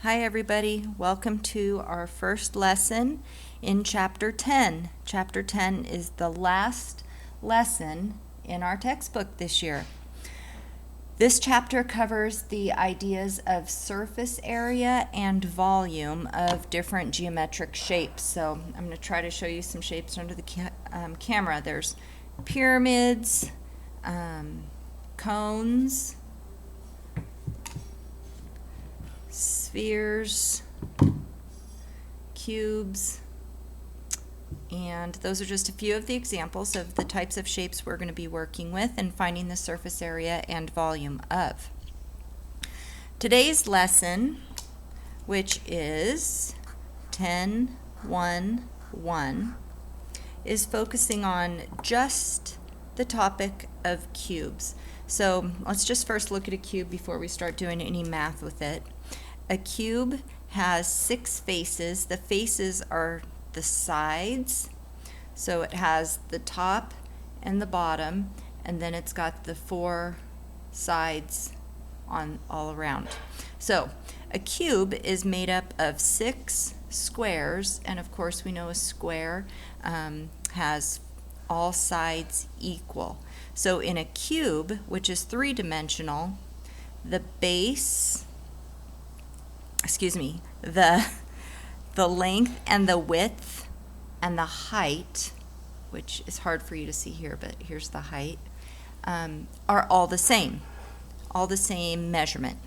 Hi everybody, welcome to our first lesson in Chapter 10. Chapter 10 is the last lesson in our textbook this year. This chapter covers the ideas of surface area and volume of different geometric shapes. So I'm going to try to show you some shapes under the camera. There's pyramids, cones, spheres, cubes, and those are just a few of the examples of the types of shapes we're going to be working with and finding the surface area and volume of. Today's lesson, which is 10.1.1, is focusing on just the topic of cubes. So let's just first look at a cube before we start doing any math with it. A cube has 6 faces. The faces are the sides. So it has the top and the bottom, and then it's got the 4 sides on all around. So a cube is made up of 6 squares, and of course we know a square has all sides equal. So in a cube, which is 3-dimensional, the base, the length and the width and the height, which is hard for you to see here, but here's the height, are all the same measurement.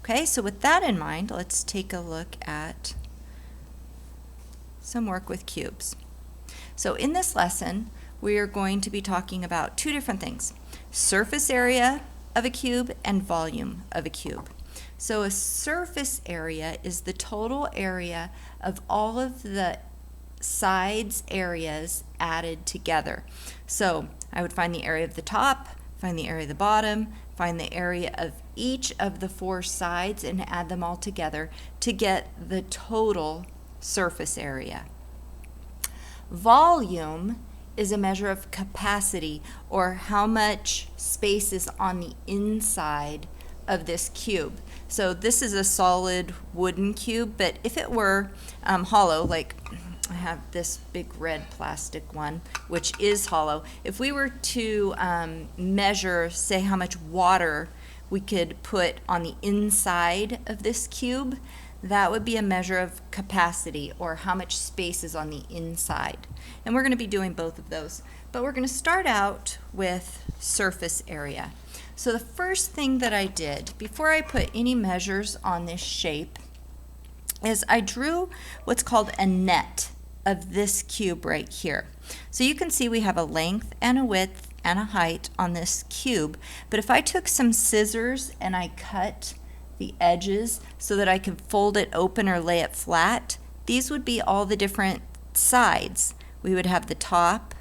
Okay, so with that in mind, let's take a look at some work with cubes. So in this lesson, we are going to be talking about 2 different things: surface area of a cube and volume of a cube. So a surface area is the total area of all of the sides areas added together. So I would find the area of the top, find the area of the bottom, find the area of each of the 4 sides, and add them all together to get the total surface area. Volume is a measure of capacity, or how much space is on the inside of this cube. So this is a solid wooden cube, but if it were hollow, like I have this big red plastic one, which is hollow, if we were to measure, say, how much water we could put on the inside of this cube, that would be a measure of capacity, or how much space is on the inside. And we're going to be doing both of those. But we're going to start out with surface area. So the first thing that I did, before I put any measures on this shape, is I drew what's called a net of this cube right here. So you can see we have a length and a width and a height on this cube. But if I took some scissors and I cut the edges so that I can fold it open or lay it flat, these would be all the different sides. We would have the top,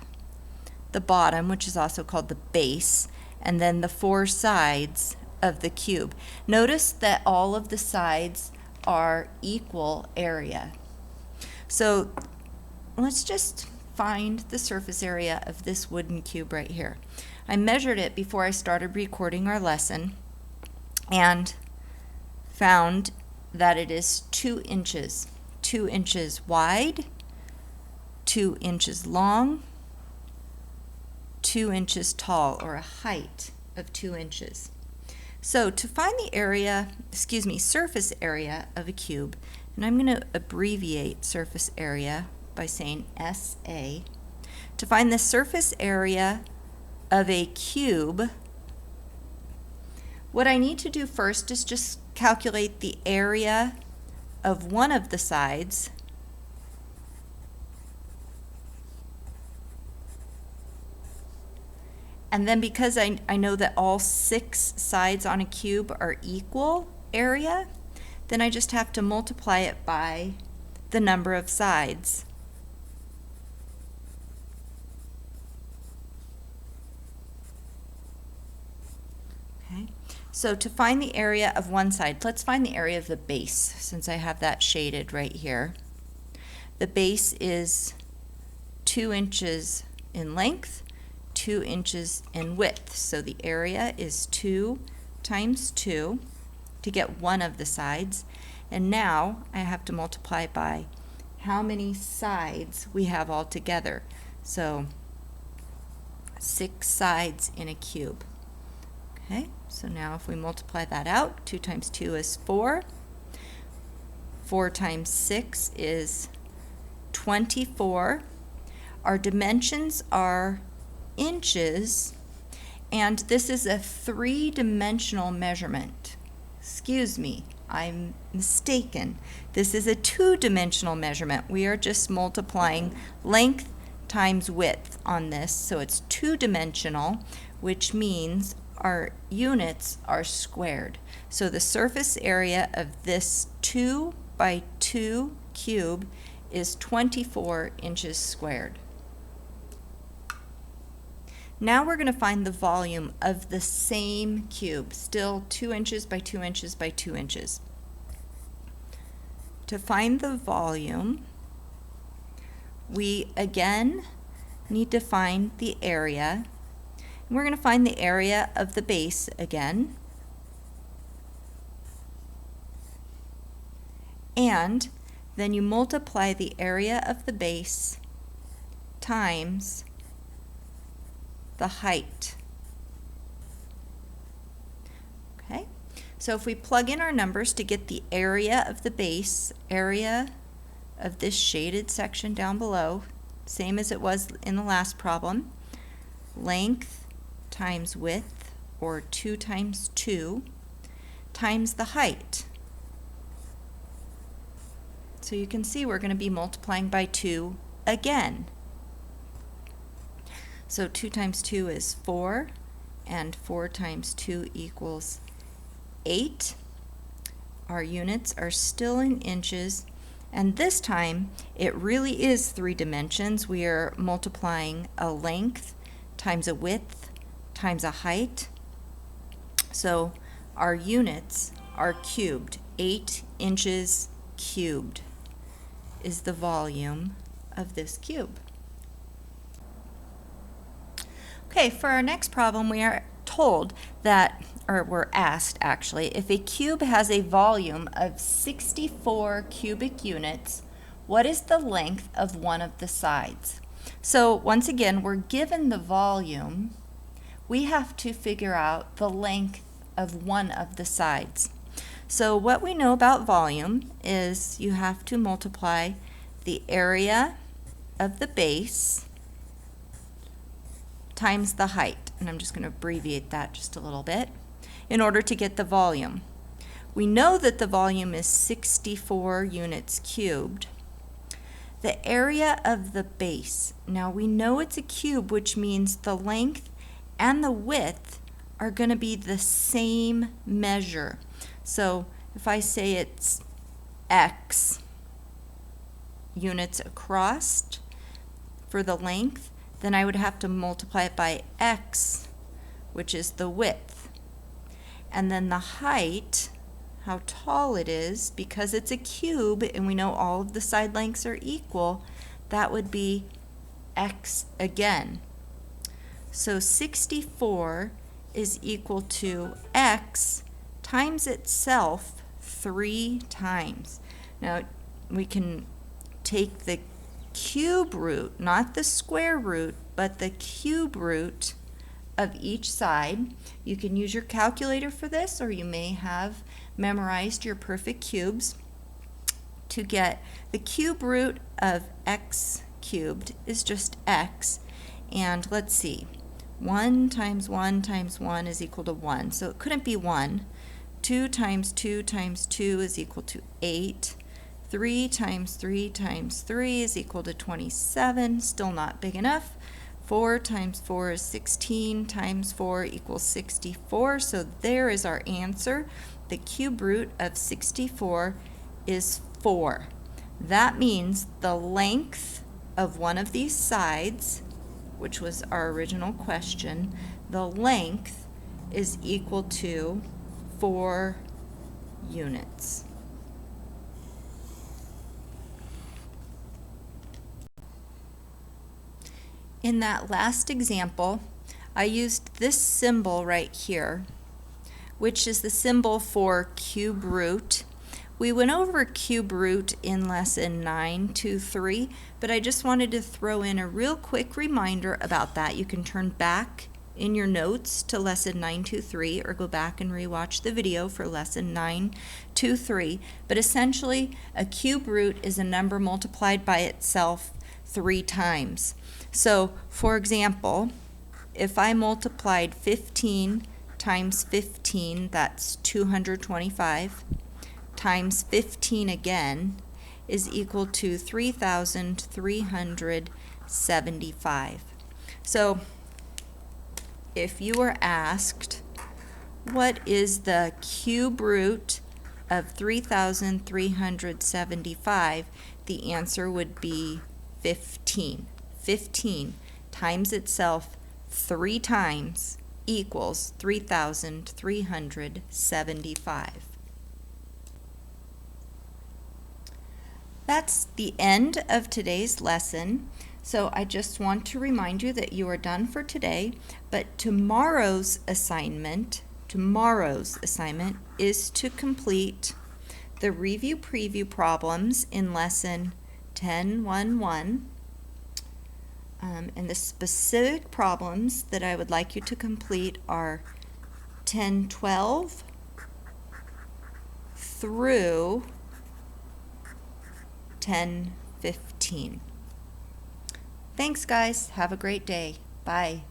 the bottom, which is also called the base, and then the 4 sides of the cube. Notice that all of the sides are equal area. So let's just find the surface area of this wooden cube right here. I measured it before I started recording our lesson and found that it is 2 inches. 2 inches wide, 2 inches long, 2 inches tall, or a height of 2 inches. So to find the surface area of a cube, and I'm going to abbreviate surface area by saying SA. To find the surface area of a cube, what I need to do first is just calculate the area of one of the sides, and then because I know that all 6 sides on a cube are equal area, then I just have to multiply it by the number of sides. Okay. So to find the area of one side, let's find the area of the base, since I have that shaded right here. The base is 2 inches in length, 2 inches in width. So the area is 2 times 2 to get one of the sides. And now I have to multiply by how many sides we have all together. So 6 sides in a cube. Okay, so now if we multiply that out, 2 times 2 is 4. 4 times 6 is 24. Our dimensions are inches, and this is a 3-dimensional measurement. Excuse me, I'm mistaken. This is a 2-dimensional measurement. We are just multiplying length times width on this, so it's 2-dimensional, which means our units are squared. So the surface area of this 2 by 2 cube is 24 inches squared. Now we're going to find the volume of the same cube, still 2 inches by 2 inches by 2 inches. To find the volume, we again need to find the area. And we're going to find the area of the base again. And then you multiply the area of the base times the height. Okay, so if we plug in our numbers to get the area of the base, area of this shaded section down below, same as it was in the last problem, length times width, or 2 times 2, times the height. So you can see we're going to be multiplying by 2 again. So 2 times 2 is 4, and 4 times 2 equals 8. Our units are still in inches, and this time it really is 3 dimensions. We are multiplying a length times a width times a height. So our units are cubed. 8 inches cubed is the volume of this cube. Okay, for our next problem, we are told that, or we're asked actually, if a cube has a volume of 64 cubic units, what is the length of one of the sides? So once again, we're given the volume. We have to figure out the length of one of the sides. So what we know about volume is you have to multiply the area of the base times the height, and I'm just going to abbreviate that just a little bit, in order to get the volume. We know that the volume is 64 units cubed. The area of the base, now we know it's a cube, which means the length and the width are going to be the same measure. So if I say it's x units across for the length, then I would have to multiply it by x, which is the width. And then the height, how tall it is, because it's a cube and we know all of the side lengths are equal, that would be x again. So 64 is equal to x times itself 3 times. Now we can take the cube root, not the square root, but the cube root of each side. You can use your calculator for this, or you may have memorized your perfect cubes. To get the cube root of x cubed is just x, and let's see, 1 times 1 times 1 is equal to 1, so it couldn't be 1. 2 times 2 times 2 is equal to 8. 3 times 3 times 3 is equal to 27, still not big enough. 4 times 4 is 16, times 4 equals 64, so there is our answer. The cube root of 64 is 4. That means the length of one of these sides, which was our original question, the length is equal to 4 units. In that last example, I used this symbol right here, which is the symbol for cube root. We went over cube root in lesson 923, but I just wanted to throw in a real quick reminder about that. You can turn back in your notes to lesson 923 or go back and rewatch the video for lesson 923. But essentially, a cube root is a number multiplied by itself 3 times. So, for example, if I multiplied 15 times 15, that's 225, times 15 again is equal to 3,375. So if you were asked, what is the cube root of 3,375, the answer would be 15. 15 times itself 3 times equals 3,375. That's the end of today's lesson. So I just want to remind you that you are done for today, but tomorrow's assignment is to complete the review preview problems in lesson 10.1.1. And the specific problems that I would like you to complete are 10.12 through 10.15. Thanks, guys. Have a great day. Bye.